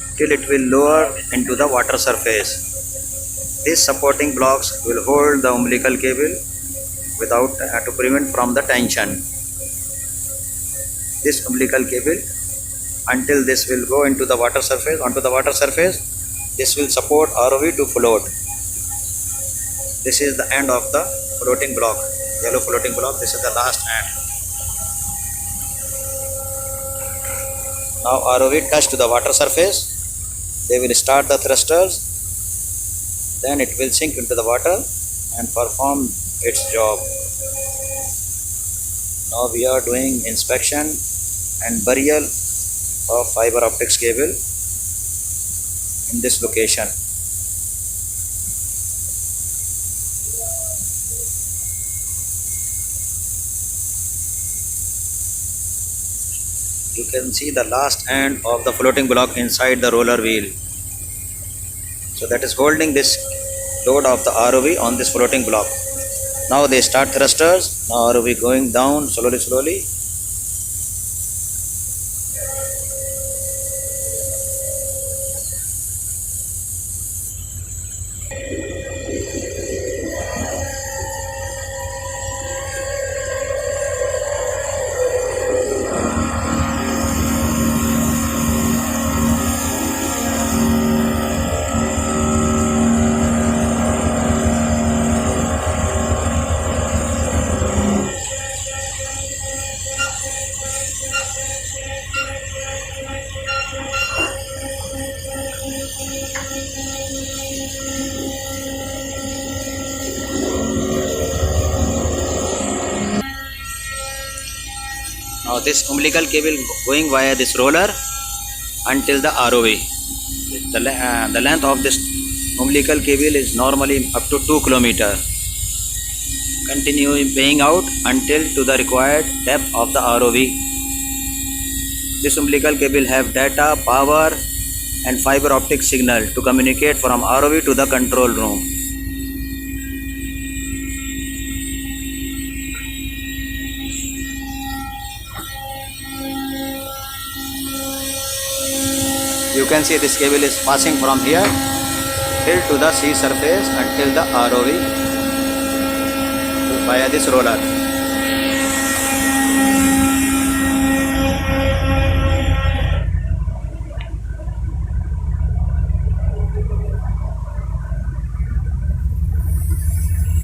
till it will lower into the water surface. These supporting blocks will hold the umbilical cable without to prevent from the tension. This umbilical cable until this will go into the water surface onto the water surface, this will support ROV to float. This is the end of the floating block, yellow floating block. This is the last end. Now ROV touch to the water surface, they will start the thrusters, then it will sink into the water and perform its job. Now we are doing inspection and burial of fiber optics cable in this location. You can see the last end of the floating block inside the roller wheel. So that is holding this load of the ROV on this floating block. Now they start thrusters. Now ROV going down slowly. Now this umbilical cable going via this roller until the ROV. The length of this umbilical cable is normally up to 2 km. Continue paying out until to the required depth of the ROV. This umbilical cable have data, power and fiber optic signal to communicate from ROV to the control room. You can see this cable is passing from here till to the sea surface until the ROV via this roller.